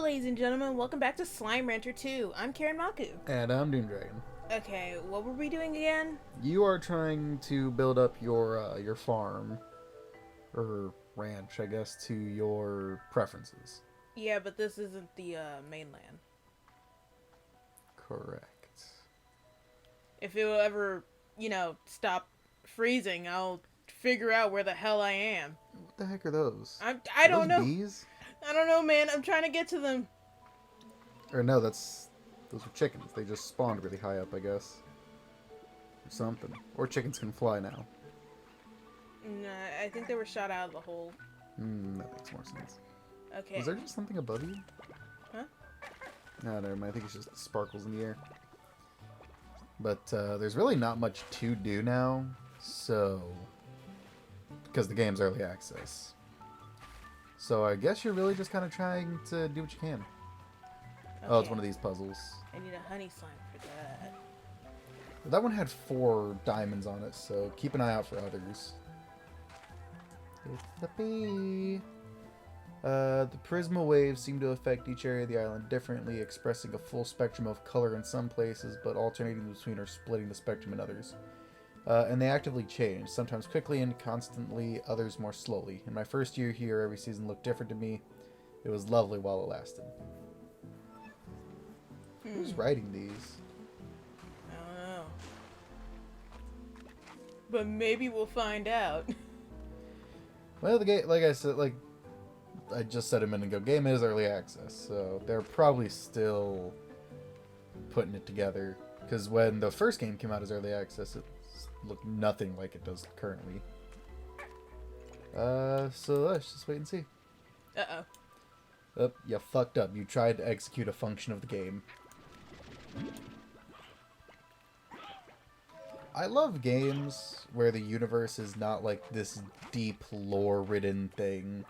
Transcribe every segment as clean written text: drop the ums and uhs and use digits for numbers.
ladies and gentlemen. Welcome back to Slime Rancher 2. I'm Karen Maku. And I'm Doom Dragon. Okay, what were we doing again? You are trying to build up your farm, or ranch, I guess, to your preferences. Yeah, but this isn't the mainland. Correct. If it will ever, stop freezing, I'll figure out where the hell I am. What the heck are those? I don't know. Bees? I don't know, man. I'm trying to get to them. Or no, those are chickens. They just spawned really high up, I guess. Or something. Or chickens can fly now. Nah, I think they were shot out of the hole. That makes more sense. Okay. Is there just something above you? Huh? No, never mind. I think it's just sparkles in the air. But there's really not much to do now, so... Because the game's early access. So I guess you're really just kind of trying to do what you can. Okay. Oh, it's one of these puzzles. I need a honey slime for that. That one had 4 diamonds on it, so keep an eye out for others. It's the bee. The Prisma waves seem to affect each area of the island differently, expressing a full spectrum of color in some places, but alternating between or splitting the spectrum in others. And they actively change, sometimes quickly and constantly, others more slowly. In my first year here, every season looked different to me. It was lovely while it lasted. Who's writing these? I don't know. But maybe we'll find out. Well, the game, like I said, I just said a minute ago, game is early access, so they're probably still putting it together. Because when the first game came out as early access, it looked nothing like it does currently. So let's just wait and see. Uh-oh. Oh, you fucked up. You tried to execute a function of the game. I love games where the universe is not like this deep lore-ridden thing.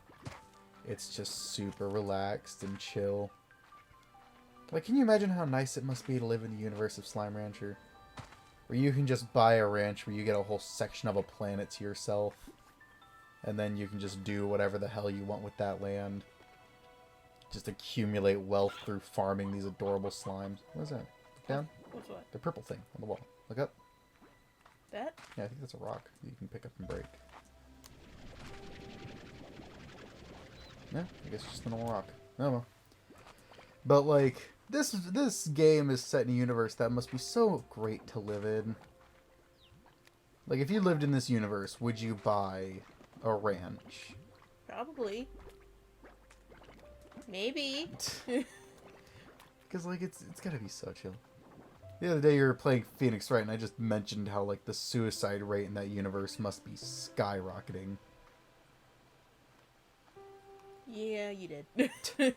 It's just super relaxed and chill. Like, can you imagine how nice it must be to live in the universe of Slime Rancher? Where you can just buy a ranch where you get a whole section of a planet to yourself. And then you can just do whatever the hell you want with that land. Just accumulate wealth through farming these adorable slimes. What is that? Look down? What's what? The purple thing on the wall. Look up. That? Yeah, I think that's a rock that you can pick up and break. Yeah, I guess it's just a normal rock. Oh well. But like, this game is set in a universe that must be so great to live in. Like, if you lived in this universe, would you buy a ranch? Probably. Maybe. Because, like, it's gotta be so chill. The other day you were playing Phoenix Wright, and I just mentioned how, like, the suicide rate in that universe must be skyrocketing. Yeah, you did.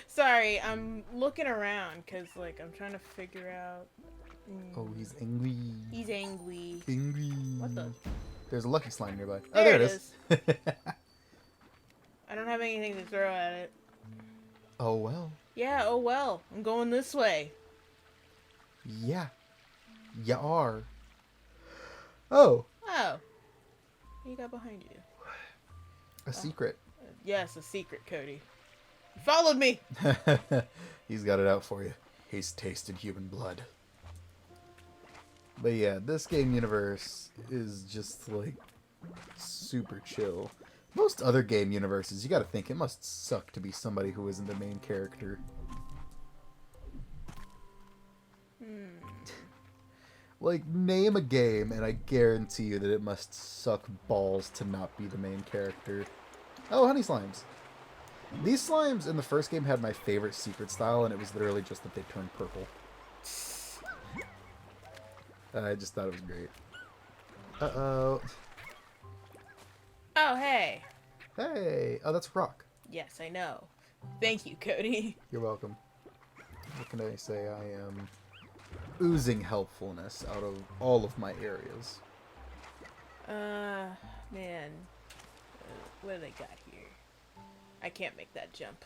Sorry, I'm looking around because, like, I'm trying to figure out. Oh, he's angry. He's angry. Angry. What the? There's a lucky slime nearby. There Oh, there it it is. I don't have anything to throw at it. Oh, well. Yeah, oh well. I'm going this way. Yeah. You are. Oh. Oh. What you got behind you? A secret. Yes, a secret, Cody. You followed me! He's got it out for you. He's tasted human blood. But yeah, this game universe is just, like, super chill. Most other game universes, you gotta think, it must suck to be somebody who isn't the main character. Like, name a game, and I guarantee you that it must suck balls to not be the main character. Oh, honey slimes. These slimes in the first game had my favorite secret style, and it was literally just that they turned purple. I just thought it was great. Uh-oh. Oh, hey. Hey! Oh, that's a rock. Yes, I know. Thank you, Cody. You're welcome. What can I say? I am oozing helpfulness out of all of my areas. Man. What do they got here? I can't make that jump.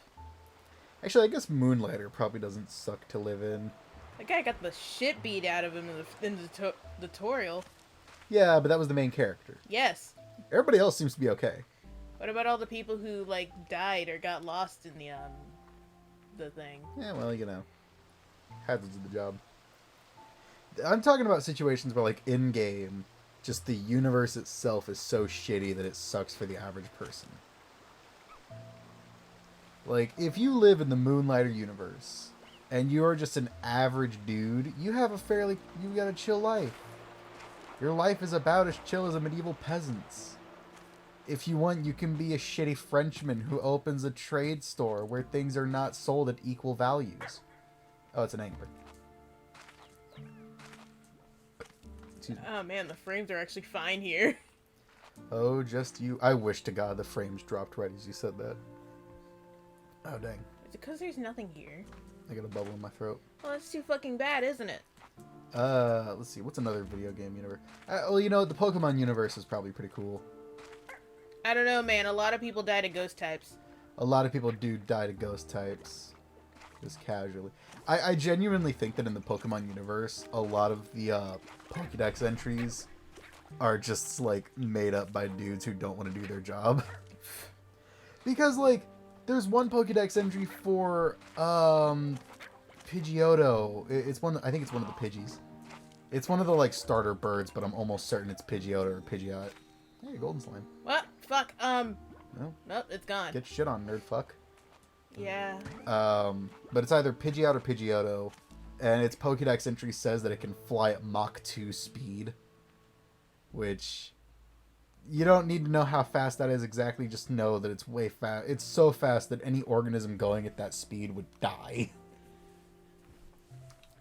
Actually, I guess Moonlighter probably doesn't suck to live in. That guy got the shit beat out of him in the tutorial. Yeah, but that was the main character. Yes. Everybody else seems to be okay. What about all the people who, like, died or got lost in the thing. Yeah, well, you know, had to do the job. I'm talking about situations where, like, in game, just the universe itself is so shitty that it sucks for the average person. Like, if you live in the Moonlighter universe and you're just an average dude, you got a chill life. Your life is about as chill as a medieval peasant's. If you want, you can be a shitty Frenchman who opens a trade store where things are not sold at equal values. Oh, it's an angler. Oh man, the frames are actually fine here. Oh, just you. I wish to God the frames dropped right as you said that. Oh, dang. Is it because there's nothing here? I got a bubble in my throat. Well, that's too fucking bad, isn't it? Let's see. What's another video game universe? Well, you know, the Pokemon universe is probably pretty cool. I don't know, man. A lot of people die to ghost types. A lot of people do die to ghost types. Just casually. I genuinely think that in the Pokemon universe, a lot of the Pokédex entries are just, like, made up by dudes who don't want to do their job. Because, like, there's one Pokédex entry for, Pidgeotto. I think it's one of the Pidgeys. It's one of the, like, starter birds, but I'm almost certain it's Pidgeotto or Pidgeot. Hey, Golden Slime. What? Fuck, No. Nope, it's gone. Get shit on, nerd fuck. Yeah. But it's either Pidgeot or Pidgeotto, and its Pokédex entry says that it can fly at Mach 2 speed, which you don't need to know how fast that is exactly, just know that it's way fast. It's so fast that any organism going at that speed would die.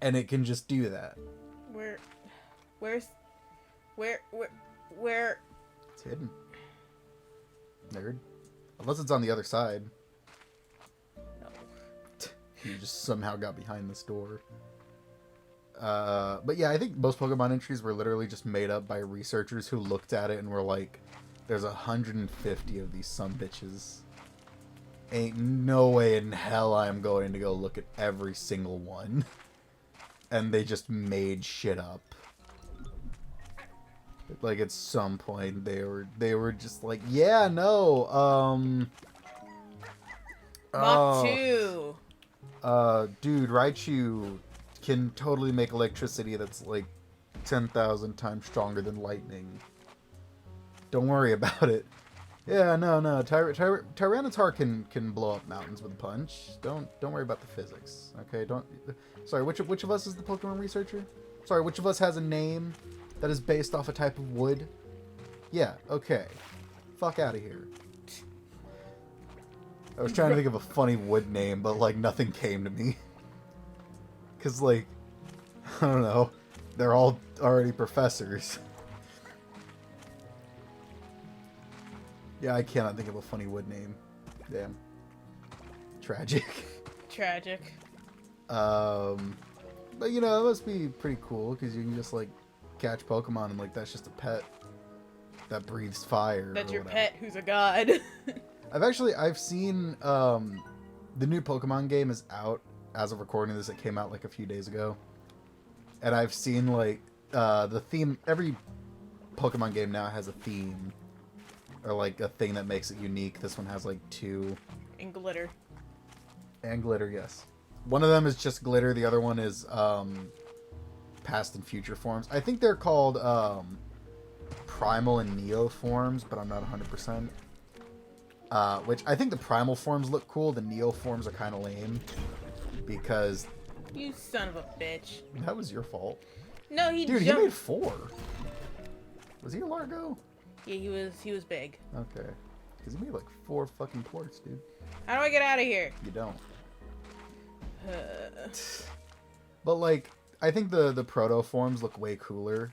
And it can just do that. Where? It's hidden. Nerd. Unless it's on the other side. No. You just somehow got behind this door. But yeah, I think most Pokemon entries were literally just made up by researchers who looked at it and were like, there's 150 of these sumbitches. Ain't no way in hell I'm going to go look at every single one. And they just made shit up. Like, at some point, they were just like, yeah, no, Mach 2! Dude, Raichu can totally make electricity that's, like, 10,000 times stronger than lightning. Don't worry about it. Yeah, no. Tyranitar can blow up mountains with a punch. Don't worry about the physics, okay? Sorry, which of us is the Pokemon researcher? Sorry, which of us has a name that is based off a type of wood? Yeah, okay. Fuck out of here. I was trying to think of a funny wood name, but, like, nothing came to me. Because, like, I don't know. They're all already professors. Yeah, I cannot think of a funny wood name. Damn. Tragic. Tragic. But, you know, it must be pretty cool, because you can just, like, catch Pokemon and, like, that's just a pet that breathes fire. That's your whatever. pet who's a god. I've seen, the new Pokemon game is out as of recording this. It came out, like, a few days ago. And I've seen, like, the theme, every Pokemon game now has a theme. Or, like, a thing that makes it unique. This one has, like, 2. And glitter. And glitter, yes. One of them is just glitter. The other one is, past and future forms. I think they're called, Primal and Neo forms, but I'm not 100%. Which, I think the Primal forms look cool. The Neo forms are kind of lame. Because... You son of a bitch. That was your fault. No, he Dude, jumped. he made 4. Was he a Largo? Yeah, he was big. Okay. Because he made like 4 fucking ports, dude. How do I get out of here? You don't. But like, I think the proto forms look way cooler.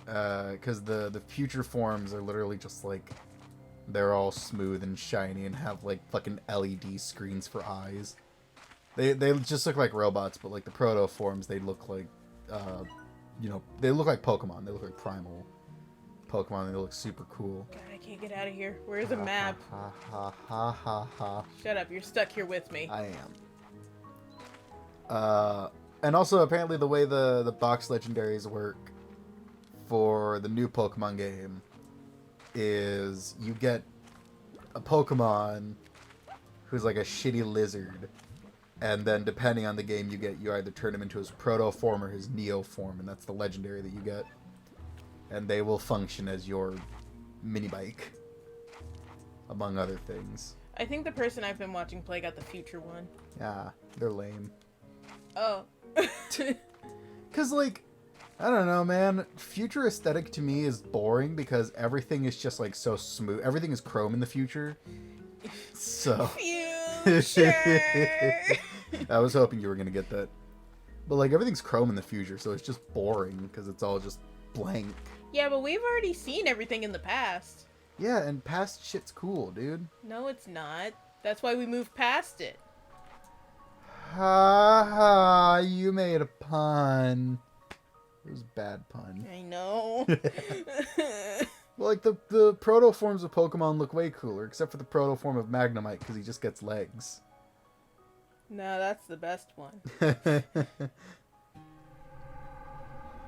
Because the future forms are literally just like, they're all smooth and shiny and have like fucking LED screens for eyes. They just look like robots, but like the proto forms, they look like, you know, they look like Pokemon. They look like primal Pokemon. They look super cool. God, I can't get out of here. Where's the map? Ha ha ha ha ha. Shut up, you're stuck here with me. I am. And also apparently the way the box legendaries work for the new Pokemon game is you get a Pokemon who's like a shitty lizard, And then depending on the game you get, you either turn him into his proto form or his neo form, and that's the legendary that you get. And they will function as your mini bike, among other things. I think the person I've been watching play got the future one. Yeah, they're lame. Oh. Cause like, I don't know, man. Future aesthetic to me is boring because everything is just like so smooth. Everything is chrome in the future. So. Future! I was hoping you were gonna get that. But like everything's chrome in the future, so it's just boring because it's all just blank. Yeah, but we've already seen everything in the past. Yeah, and past shit's cool, dude. No, it's not. That's why we moved past it. Ha ha, you made a pun. It was a bad pun. I know. Well, like the proto forms of Pokemon look way cooler, except for the proto form of Magnemite because he just gets legs. No, that's the best one.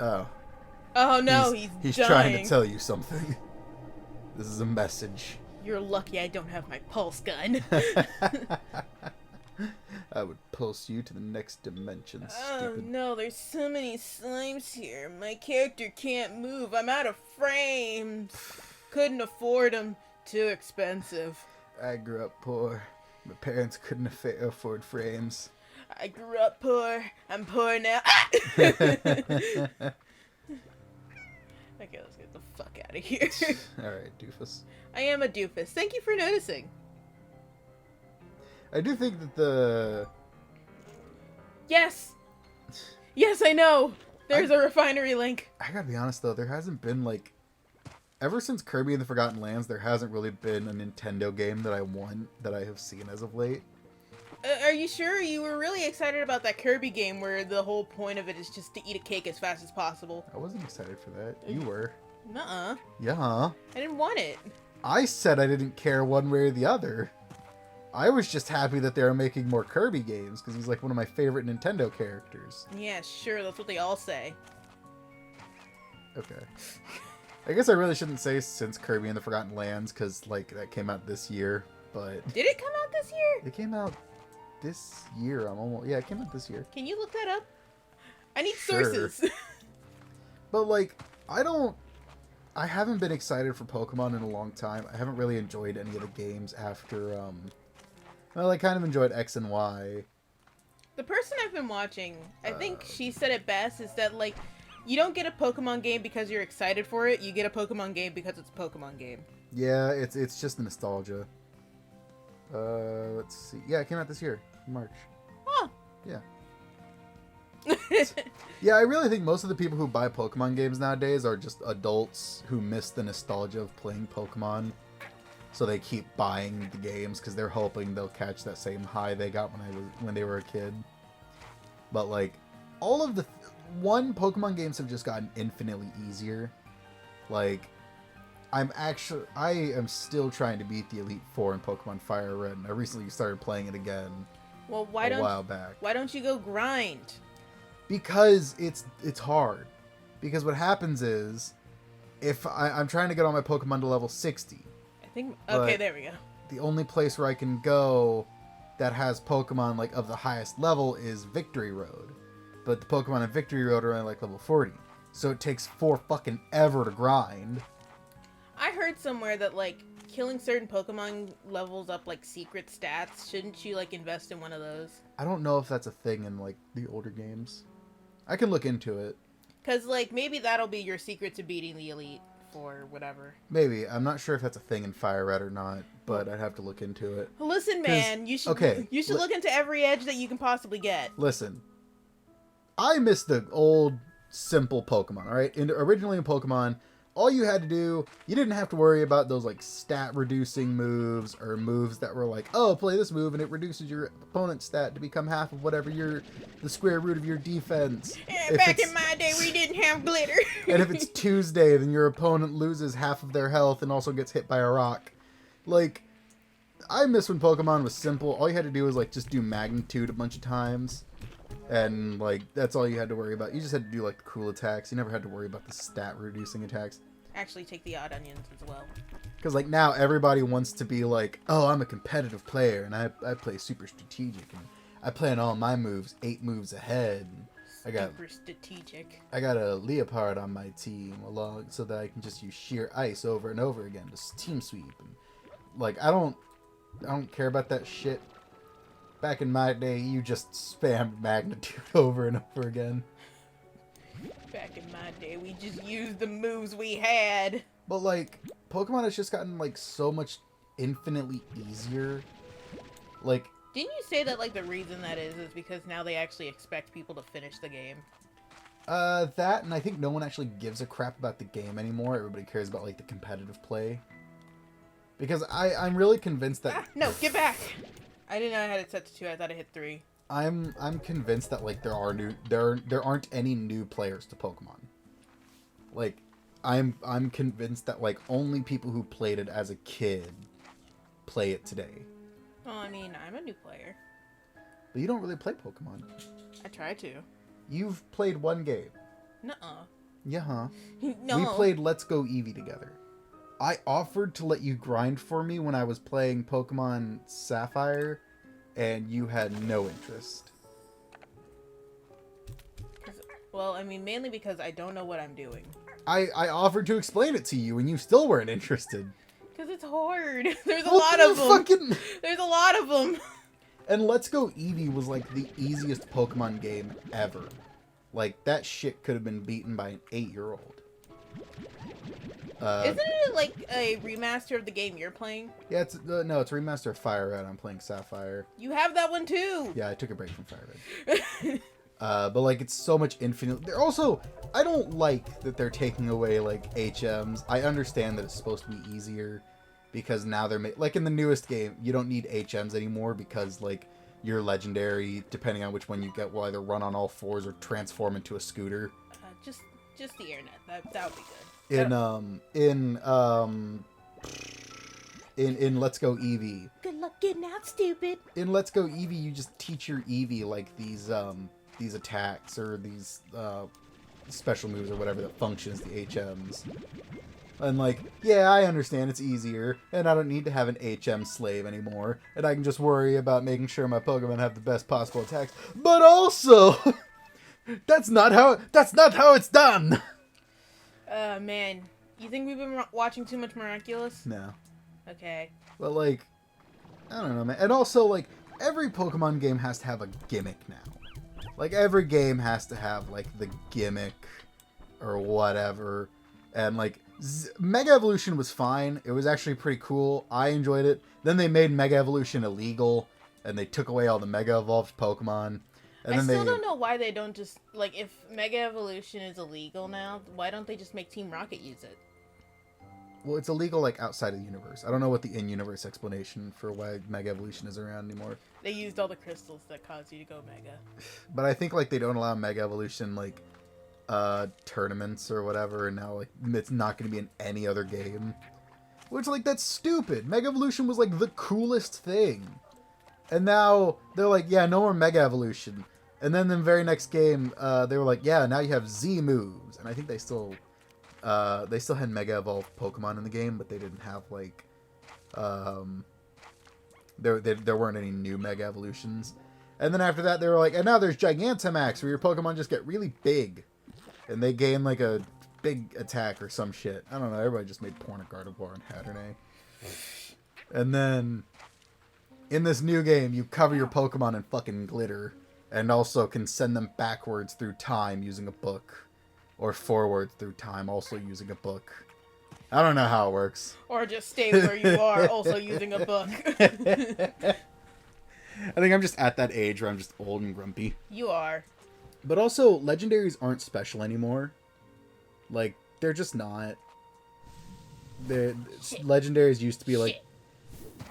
Oh. Oh no, he's dying. trying to tell you something. This is a message. You're lucky I don't have my pulse gun. I would pulse you to the next dimension, Oh stupid. no, there's so many slimes here. My character can't move. I'm out of frames. Couldn't afford them. Too expensive. I grew up poor. My parents couldn't afford frames. I grew up poor. I'm poor now. Okay, let's get the fuck out of here. Alright, doofus. I am a doofus. Thank you for noticing. I do think that the... Yes! Yes, I know! There's a refinery link. I gotta be honest though, there hasn't been like... Ever since Kirby and the Forgotten Lands, there hasn't really been a Nintendo game that I have seen as of late. Are you sure? You were really excited about that Kirby game where the whole point of it is just to eat a cake as fast as possible. I wasn't excited for that. You were. Nuh-uh. Yeah. I didn't want it. I said I didn't care one way or the other. I was just happy that they were making more Kirby games because he's like one of my favorite Nintendo characters. Yeah, sure. That's what they all say. Okay. I guess I really shouldn't say since Kirby and the Forgotten Lands because like that came out this year, but Did it come out this year? it came out this year. It came out this year. Can you look that up? I need Sure. sources. But like I haven't been excited for Pokemon in a long time. I haven't really enjoyed any of the games after well, I kind of enjoyed X and Y. The person I've been watching, I think she said it best, is that, like, you don't get a Pokemon game because you're excited for it. You get a Pokemon game because it's a Pokemon game. Yeah, it's just nostalgia. Let's see. Yeah, it came out this year, in March. Huh. Yeah. Yeah, I really think most of the people who buy Pokemon games nowadays are just adults who miss the nostalgia of playing Pokemon. So they keep buying the games because they're hoping they'll catch that same high they got when they were a kid. But like, all of the Pokemon games have just gotten infinitely easier. Like, I am still trying to beat the Elite Four in Pokemon Fire Red, and I recently started playing it again Well, a while back. Why don't you go grind? Because it's hard. Because what happens is, if I'm trying to get all my Pokemon to level 60, I think. Okay, But- there we go. the only place where I can go that has Pokemon like of the highest level is Victory Road. But the Pokemon in Victory Road are only like level 40. So it takes fucking ever to grind. I heard somewhere that, like, killing certain Pokemon levels up, like, secret stats. Shouldn't you, like, invest in one of those? I don't know if that's a thing in like the older games. I can look into it. Because, like, maybe that'll be your secret to beating the Elite Four, whatever. Maybe. I'm not sure if that's a thing in Fire Red or not, but I'd have to look into it. Listen, man, you should look into every edge that you can possibly get. Listen, I miss the old, simple Pokemon, alright? Originally in Pokemon, all you had to do, you didn't have to worry about those, like, stat-reducing moves, or moves that were like, oh, play this move, and it reduces your opponent's stat to become half of whatever the square root of your defense. Back in my day, we didn't have glitter. And if it's Tuesday, then your opponent loses half of their health and also gets hit by a rock. Like, I miss when Pokemon was simple. All you had to do was, like, just do Magnitude a bunch of times. And, like, that's all you had to worry about. You just had to do, like, the cool attacks. You never had to worry about the stat-reducing attacks. Actually, take the odd onions as well. Because, like, now everybody wants to be like, oh, I'm a competitive player, and I play super strategic, and I plan all my moves 8 moves ahead. Super strategic. I got a Leopard on my team along so that I can just use sheer ice over and over again to team sweep. And, like, I don't care about that shit. Back in my day, you just spammed magnitude over and over again. Back in my day, we just used the moves we had. But, like, Pokemon has just gotten, like, so much infinitely easier. Like, didn't you say that, like, the reason that is because now they actually expect people to finish the game? That, and I think no one actually gives a crap about the game anymore. Everybody cares about, like, the competitive play. Because I'm really convinced that... Ah, no, get back! I didn't know I had it set to 2. I thought I hit 3. I'm convinced that, like, there aren't any new players to Pokemon. Like, I'm convinced that, like, only people who played it as a kid play it today. Well, I mean, I'm a new player. But you don't really play Pokemon. I try to. You've played one game. Nuh-uh. Yeah, huh? No. We played Let's Go Eevee together. I offered to let you grind for me when I was playing Pokemon Sapphire, and you had no interest. Well, I mean, mainly because I don't know what I'm doing. I offered to explain it to you, and you still weren't interested. Because it's hard. There's a lot of them. There's a lot of them. And Let's Go Eevee was, like, the easiest Pokemon game ever. Like, that shit could have been beaten by an 8-year-old. Isn't it, like, a remaster of the game you're playing? Yeah, it's no, it's a remaster of Fire Red. I'm playing Sapphire. You have that one, too! Yeah, I took a break from Fire Red. But, like, it's so much infinite. They're also... I don't like that they're taking away, like, HMs. I understand that it's supposed to be easier because now they're... like, in the newest game, you don't need HMs anymore because, like, your legendary, depending on which one you get, will either run on all fours or transform into a scooter. Just the airnet. That would be good. In Let's Go Eevee. Good luck getting out, stupid. In Let's Go Eevee, you just teach your Eevee, like, these attacks or these special moves or whatever that function as the HMs. And, like, yeah, I understand it's easier, and I don't need to have an HM slave anymore, and I can just worry about making sure my Pokemon have the best possible attacks. But also, that's not how it's done. Man, you think we've been watching too much Miraculous? No. Okay. But, like, I don't know, man. And also, like, every Pokemon game has to have a gimmick now. Like, every game has to have, like, the gimmick or whatever. And, like, Mega Evolution was fine. It was actually pretty cool. I enjoyed it. Then they made Mega Evolution illegal, and they took away all the Mega Evolved Pokemon. And I then still don't know why they don't just, like, if Mega Evolution is illegal now, why don't they just make Team Rocket use it? Well, it's illegal, like, outside of the universe. I don't know what the in-universe explanation for why Mega Evolution is around anymore. They used all the crystals that caused you to go Mega. But I think, like, they don't allow Mega Evolution, like, tournaments or whatever, and now, like, it's not going to be in any other game. Which, like, that's stupid. Mega Evolution was, like, the coolest thing. And now they're like, yeah, no more Mega Evolution. And then the very next game, they were like, yeah, now you have Z moves. And I think they still had Mega Evolved Pokemon in the game, but they didn't have, like, there weren't any new Mega Evolutions. And then after that, they were like, and now there's Gigantamax, where your Pokemon just get really big. And they gain, like, a big attack or some shit. I don't know, everybody just made porn of Gardevoir and Hatterene. And then, in this new game, you cover your Pokemon in fucking glitter. And also can send them backwards through time using a book. Or forwards through time, also using a book. I don't know how it works. Or just stay where you are, also using a book. I think I'm just at that age where I'm just old and grumpy. You are. But also, legendaries aren't special anymore. Like, they're just not. Legendaries used to be like...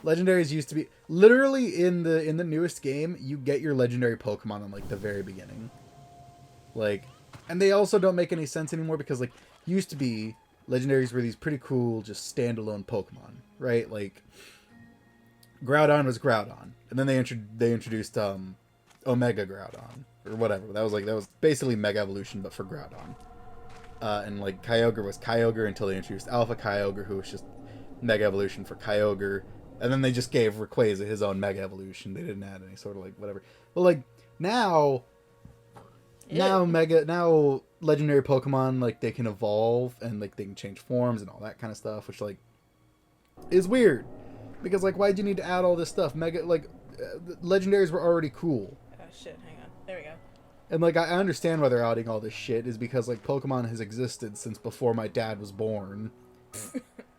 Legendaries used to be... Literally, in the newest game, you get your legendary Pokemon on, like, the very beginning. Like... And they also don't make any sense anymore because, like, used to be, legendaries were these pretty cool, just standalone Pokemon, right? Like, Groudon was Groudon. And then they introduced, Omega Groudon, or whatever. That was basically Mega Evolution, but for Groudon. And, like, Kyogre was Kyogre until they introduced Alpha Kyogre, who was just Mega Evolution for Kyogre. And then they just gave Rayquaza his own Mega Evolution. They didn't add any sort of, like, whatever. But like now now legendary Pokemon, like they can evolve and like they can change forms and all that kind of stuff, which like is weird because like why'd you need to add all this stuff? Legendaries were already cool. Oh shit, hang on. There we go. And like I understand why they're adding all this shit is because like Pokemon has existed since before my dad was born.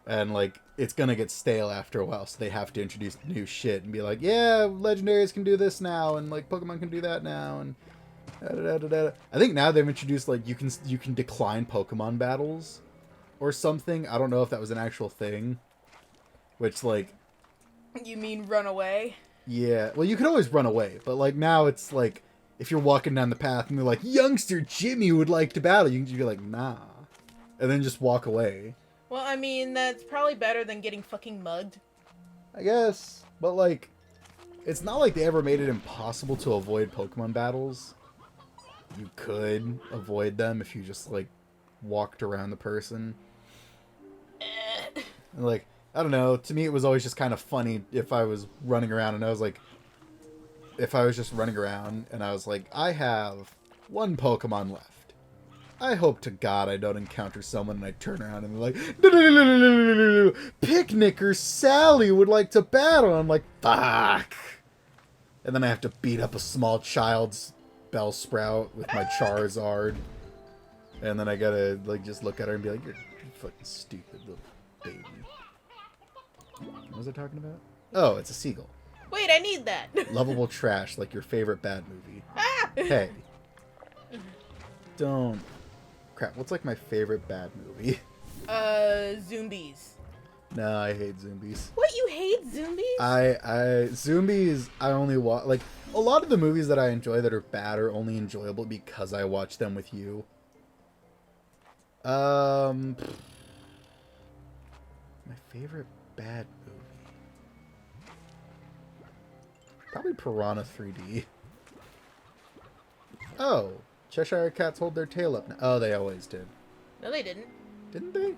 And like it's gonna get stale after a while, so they have to introduce new shit and be like, yeah, legendaries can do this now, and like Pokemon can do that now, and I think now they've introduced like you can decline Pokemon battles or something. I don't know if that was an actual thing. Which like, you mean run away? Yeah, well you could always run away, but like now it's like if you're walking down the path and they're like, youngster Jimmy would like to battle, you can just be like, nah, and then just walk away. Well, I mean, that's probably better than getting fucking mugged. I guess. But, like, it's not like they ever made it impossible to avoid Pokemon battles. You could avoid them if you just, like, walked around the person. And, like, I don't know. To me, it was always just kind of funny if I was running around and I was like... If I was just running around and I was like, I have one Pokemon left. I hope to God I don't encounter someone and I turn around and they're like, Picnicker Sally would like to battle. I'm like, fuck. And then I have to beat up a small child's Bellsprout with my Charizard. And then I gotta like just look at her and be like, you're fucking stupid little baby. What was I talking about? Oh, it's a seagull. Wait, I need that. Lovable trash, like your favorite bad movie. Hey. Don't. Crap, what's like my favorite bad movie? Zombies. No, I hate Zombies. What, you hate Zombies? Zombies, I only watch, like, a lot of the movies that I enjoy that are bad are only enjoyable because I watch them with you. My favorite bad movie? Probably Piranha 3D. Oh. Cheshire Cats hold their tail up now. Oh, they always did. No, they didn't. Didn't they?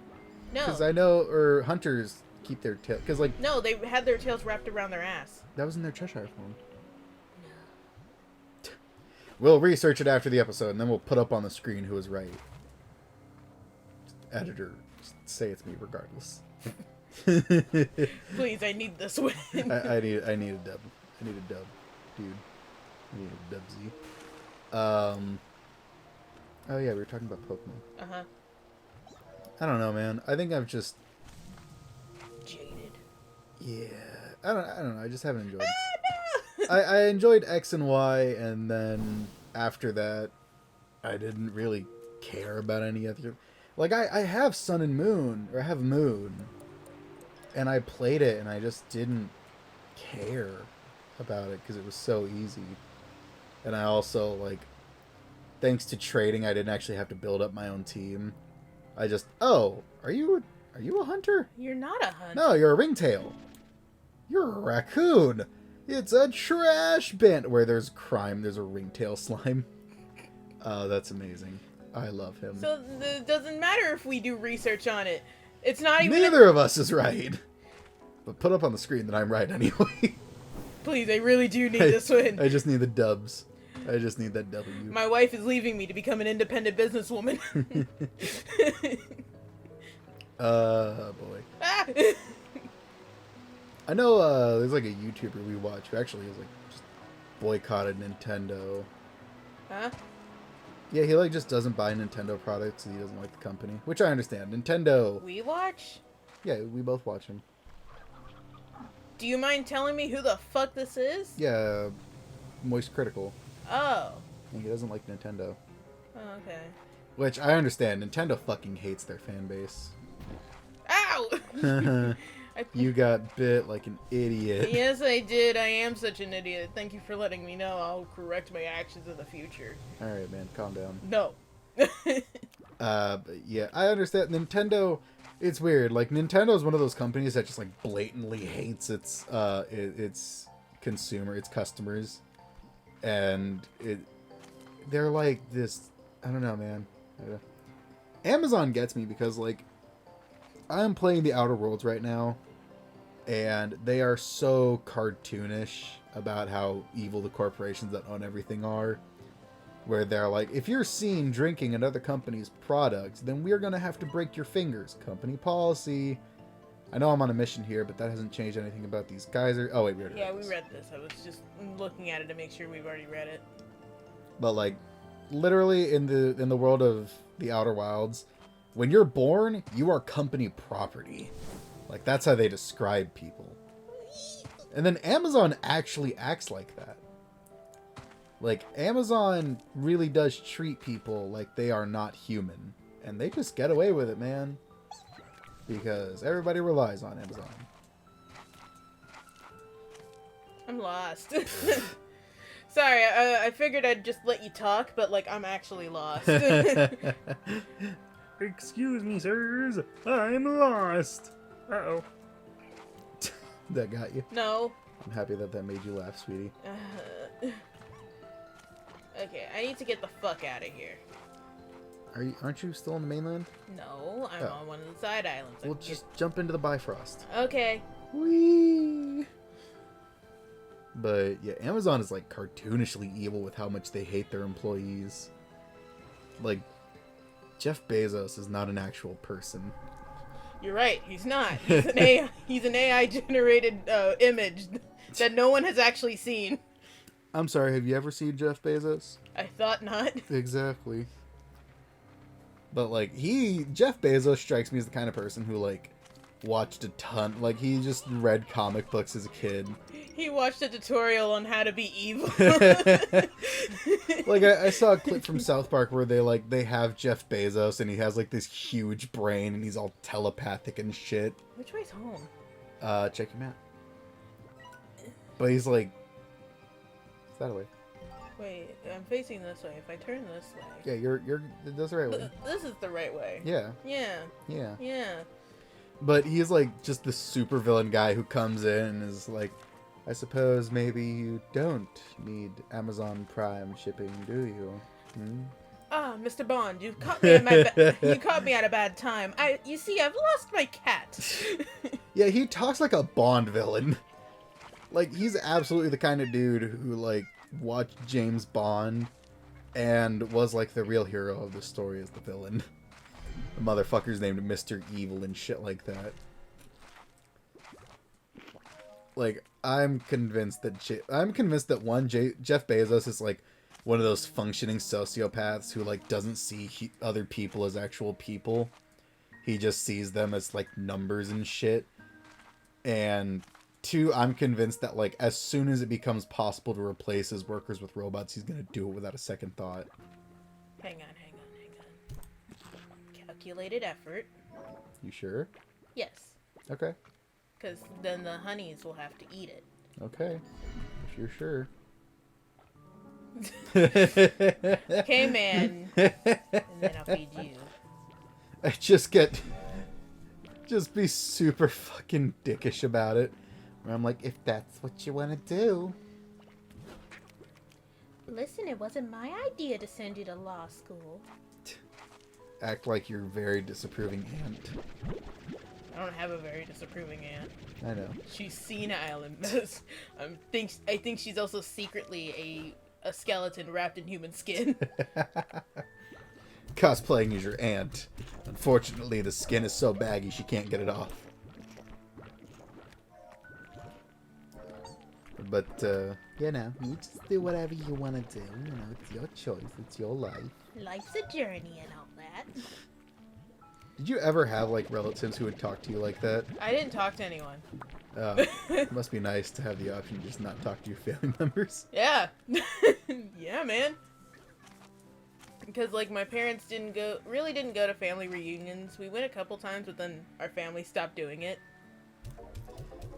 No. Because I know, or hunters keep their tail. Because, like... No, they had their tails wrapped around their ass. That was in their Cheshire form. No. We'll research it after the episode, and then we'll put up on the screen who was right. Editor, just say it's me regardless. Please, I need this win. I need a dub. I need a dub, dude. I need a dubsy. Oh yeah, we were talking about Pokemon. Uh-huh. I don't know, man. I think I've just jaded. Yeah. I don't know. I just haven't enjoyed it. I enjoyed X and Y, and then after that, I didn't really care about any other... Like, I have Sun and Moon, or I have Moon, and I played it, and I just didn't care about it, because it was so easy. And I also, like... Thanks to trading, I didn't actually have to build up my own team. I just, oh, are you a hunter? You're not a hunter. No, you're a ringtail. You're a raccoon. It's a trash bin. Where there's crime, there's a ringtail slime. Oh, that's amazing. I love him. So it doesn't matter if we do research on it. It's not even... Neither of us is right. But put up on the screen that I'm right anyway. Please, I really do need this win. I just need the dubs. I just need that W. My wife is leaving me to become an independent businesswoman. Boy. Ah! I know there's like a YouTuber we watch who actually has like just boycotted Nintendo. Huh? Yeah, he like just doesn't buy Nintendo products and he doesn't like the company. Which I understand. Nintendo... We watch? Yeah, we both watch him. Do you mind telling me who the fuck this is? Yeah, Moist Critical. Oh. And he doesn't like Nintendo. Oh, okay. Which, I understand. Nintendo fucking hates their fan base. Ow! You got bit like an idiot. Yes, I did. I am such an idiot. Thank you for letting me know. I'll correct my actions in the future. Alright, man. Calm down. No. But yeah, I understand. Nintendo... It's weird. Like, Nintendo is one of those companies that just, like, blatantly hates its consumer, its customers. And they're like this, I don't know, man. Amazon gets me because, like, I'm playing The Outer Worlds right now, And they are so cartoonish about how evil the corporations that own everything are. Where they're like, if you're seen drinking another company's product, then we're going to have to break your fingers. Company policy. I know I'm on a mission here, but that hasn't changed anything about these guys. Oh, wait, we already Yeah, read we this. read this. I was just looking at it to make sure we've already read it. But, like, literally in the world of the Outer Wilds, when you're born, you are company property. Like, that's how they describe people. And then Amazon actually acts like that. Like, Amazon really does treat people like they are not human. And they just get away with it, man. Because everybody relies on Amazon. I'm lost. Sorry, I figured I'd just let you talk, but, like, I'm actually lost. Excuse me, sirs. I'm lost. Uh-oh. That got you. No. I'm happy that made you laugh, sweetie. Okay, I need to get the fuck out of here. Aren't you still on the mainland? No, I'm Oh. on one of the side islands. I Well, can just jump into the Bifrost. Okay. Whee! But yeah, Amazon is like cartoonishly evil with how much they hate their employees. Like, Jeff Bezos is not an actual person. You're right. He's not. He's an AI. He's an AI generated image that no one has actually seen. I'm sorry, have you ever seen Jeff Bezos? I thought not. Exactly. But like, Jeff Bezos strikes me as the kind of person who like watched a ton, like he just read comic books as a kid. He watched a tutorial on how to be evil. Like I saw a clip from South Park where they have Jeff Bezos and he has like this huge brain and he's all telepathic and shit. Which way's home? Check your map. But he's like, is that a way? Wait, I'm facing this way. If I turn this way. Yeah, that's the right way. This is the right way. Yeah, Yeah. yeah. Yeah. But he's like just the super villain guy who comes in and is like, I suppose maybe you don't need Amazon Prime shipping, do you? Hmm? Ah, Mr. Bond, you caught me you caught me at a bad time. You see, I've lost my cat. Yeah, he talks like a Bond villain. Like, he's absolutely the kind of dude who, like, watched James Bond and was, like, the real hero of the story as the villain. The motherfucker's named Mr. Evil and shit like that. Like, I'm convinced that Jeff Bezos is, like, one of those functioning sociopaths who, like, doesn't see other people as actual people. He just sees them as, like, numbers and shit. And... two, I'm convinced that, like, as soon as it becomes possible to replace his workers with robots, he's gonna do it without a second thought. Hang on. Calculated effort. You sure? Yes. Okay. Because then the honeys will have to eat it. Okay. If you're sure. Okay, man. And then I'll feed you. I just be super fucking dickish about it. Where I'm like, if that's what you want to do. Listen, it wasn't my idea to send you to law school. Act like you're very disapproving aunt. I don't have a very disapproving aunt. I know. She's senile and I think she's also secretly a skeleton wrapped in human skin. Cosplaying as your aunt. Unfortunately, the skin is so baggy she can't get it off. But, you know, you just do whatever you want to do. You know, it's your choice. It's your life. Life's a journey and all that. Did you ever have, like, relatives who would talk to you like that? I didn't talk to anyone. It must be nice to have the option to just not talk to your family members. Yeah. Yeah, man. Because, like, my parents really didn't go to family reunions. We went a couple times, but then our family stopped doing it.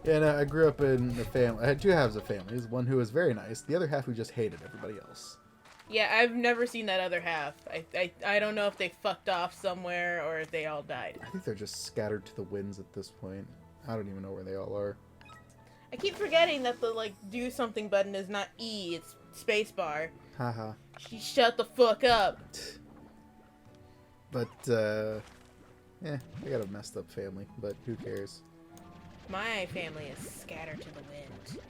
Yeah, no, I grew up in a family. I had two halves of families. One who was very nice. The other half who just hated everybody else. Yeah, I've never seen that other half. I don't know if they fucked off somewhere or if they all died. I think they're just scattered to the winds at this point. I don't even know where they all are. I keep forgetting that the, like, do something button is not E, it's spacebar. Haha. Shut the fuck up. But, yeah, I got a messed up family, but who cares? My family is scattered to the wind.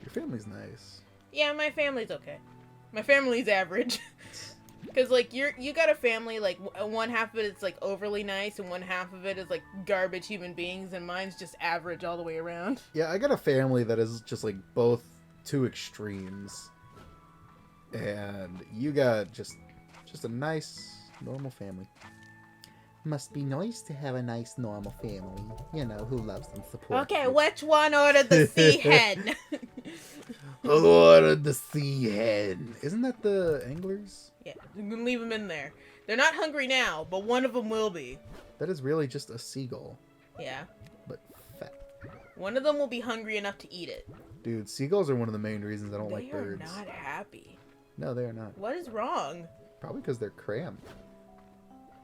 Your family's nice. Yeah, my family's okay. My family's average. Cause like you got a family like one half of it is like overly nice and one half of it is like garbage human beings, and mine's just average all the way around. Yeah, I got a family that is just like both two extremes, and you got just a nice normal family. Must be nice to have a nice normal family, you know, who loves and supports. Okay, you. which one ordered the sea hen? Lord the sea hen. Isn't that the anglers? Yeah, you can leave them in there. They're not hungry now, but one of them will be. That is really just a seagull, Yeah. but fat. One of them will be hungry enough to eat it. Dude, seagulls are one of the main reasons I don't like They are birds. not happy. No, they are not. What is wrong? Probably because they're cramped.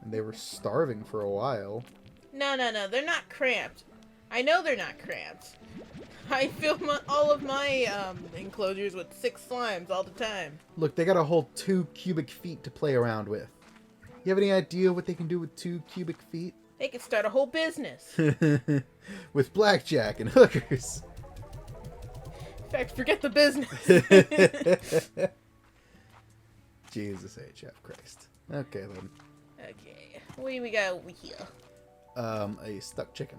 And they were starving for a while. No, they're not cramped. I know they're not cramped. I fill all of my enclosures with 6 slimes all the time. Look, they got a whole 2 cubic feet to play around with. You have any idea what they can do with 2 cubic feet? They could start a whole business. With blackjack and hookers. In fact, forget the business. Jesus H.F. Christ. Okay, then. Okay, what do we got over here? A stuck chicken.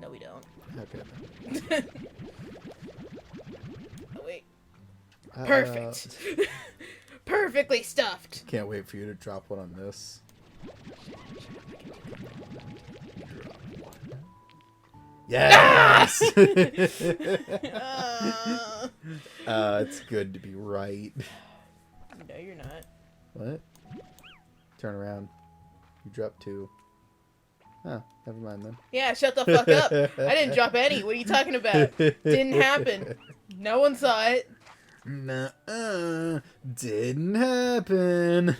No, we don't. Okay. Oh, wait. Uh, Perfect. Perfectly stuffed. Can't wait for you to drop one on this. Yes! It's good to be right. No, you're not. What? Turn around. You dropped 2. Oh, never mind then. Yeah, shut the fuck up. I didn't drop any. What are you talking about? Didn't happen. No one saw it. Nuh-uh. Didn't happen.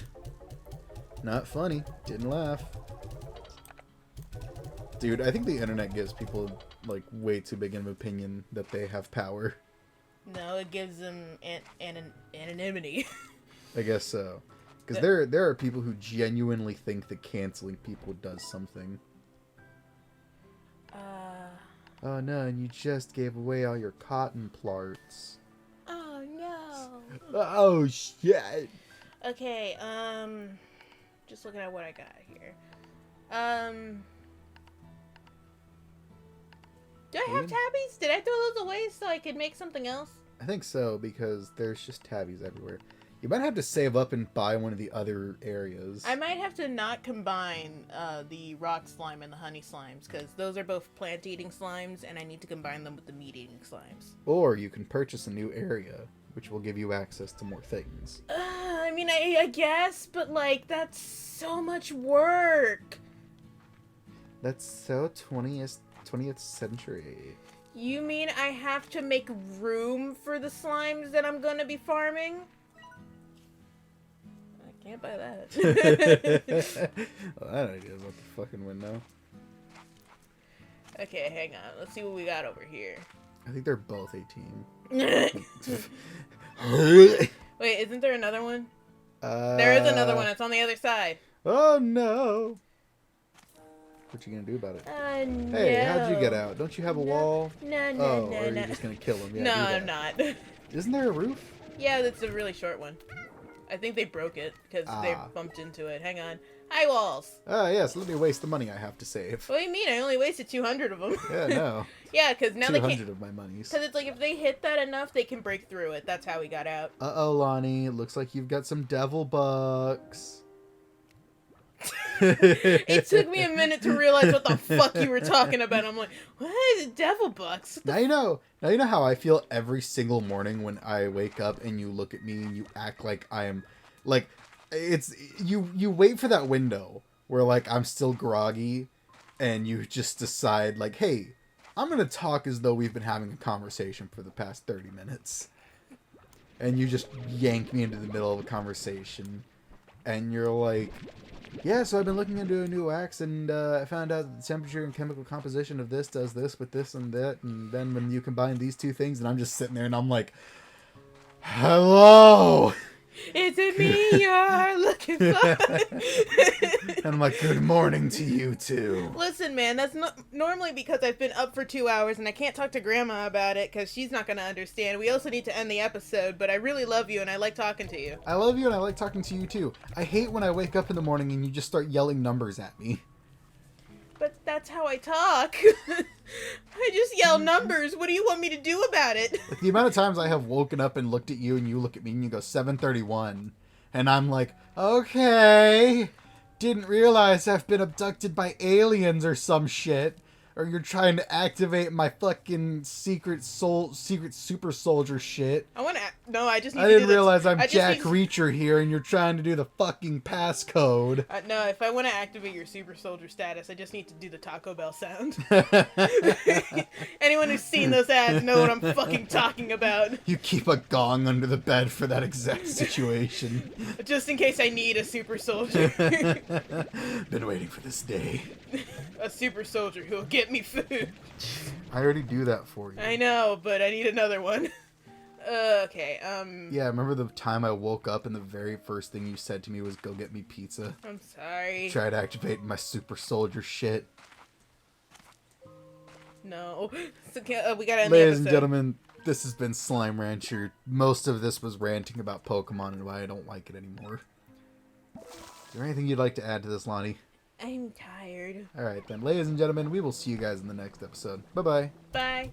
Not funny. Didn't laugh. Dude, I think the internet gives people, like, way too big of an opinion that they have power. No, it gives them anonymity. I guess so. Because there are people who genuinely think that canceling people does something. Oh no, and you just gave away all your cotton plarts. Oh no. Oh shit. Okay, just looking at what I got here. Do I have tabbies? Did I throw those away so I could make something else? I think so, because there's just tabbies everywhere. You might have to save up and buy one of the other areas. I might have to not combine the rock slime and the honey slimes, because those are both plant-eating slimes, and I need to combine them with the meat-eating slimes. Or you can purchase a new area, which will give you access to more things. I mean, I guess, but, like, that's so much work. That's so 20th century. You mean I have to make room for the slimes that I'm gonna be farming? I can't buy that. Well, that idea's out the fucking window. Okay, hang on. Let's see what we got over here. I think they're both 18. Wait, isn't there another one? There There is another one. It's on the other side. Oh no! What you gonna do about it? No. Hey, how'd you get out? Don't you have a wall? No, Oh, no, or are no. you just gonna kill him? Yeah, No, do that. I'm not. Isn't there a roof? Yeah, that's a really short one. I think they broke it because they Ah. bumped into it. Hang on. High walls. Ah, yes. Let me waste the money I have to save. What do you mean? I only wasted 200 of them. Yeah, no. Yeah, because now they 200 can't. of my monies. Because it's like if they hit that enough, they can break through it. That's how we got out. Uh-oh, Lonnie. It looks like you've got some devil bucks. It took me a minute to realize what the fuck you were talking about. I'm like, what is devil bucks? Now you know how I feel every single morning when I wake up and you look at me and you act like I am, like, it's you wait for that window where like I'm still groggy and you just decide like, hey, I'm gonna talk as though we've been having a conversation for the past 30 minutes, and you just yank me into the middle of a conversation and you're like, yeah, so I've been looking into a new wax, and I found out that the temperature and chemical composition of this does this with this and that, and then when you combine these two things, and I'm just sitting there and I'm like, hello! Is it me you're looking for? And I'm like, good morning to you too. Listen, man, that's not normally because I've been up for 2 hours and I can't talk to Grandma about it because she's not going to understand. We also need to end the episode, but I really love you and I like talking to you. I love you and I like talking to you too. I hate when I wake up in the morning and you just start yelling numbers at me. But that's how I talk. I just yell numbers. What do you want me to do about it? Like, the amount of times I have woken up and looked at you and you look at me and you go 7:31 and I'm like, okay, didn't realize I've been abducted by aliens or some shit, or you're trying to activate my fucking secret super soldier shit. I want to. No, I just need I to do didn't the- realize I'm I just Jack need- Reacher here and you're trying to do the fucking passcode. No, if I want to activate your super soldier status, I just need to do the Taco Bell sound. Anyone who's seen those ads know what I'm fucking talking about. You keep a gong under the bed for that exact situation. Just in case I need a super soldier. Been waiting for this day. A super soldier who'll get me food. I already do that for you. I know, but I need another one. Okay, Yeah, remember the time I woke up and the very first thing you said to me was go get me pizza? I'm sorry. Tried activating my super soldier shit. No. So, we gotta end Ladies the and episode. gentlemen, this has been Slime Rancher. Most of this was ranting about Pokemon and why I don't like it anymore. Is there anything you'd like to add to this, Lonnie? I'm tired. Alright then, ladies and gentlemen, we will see you guys in the next episode. Bye-bye. Bye.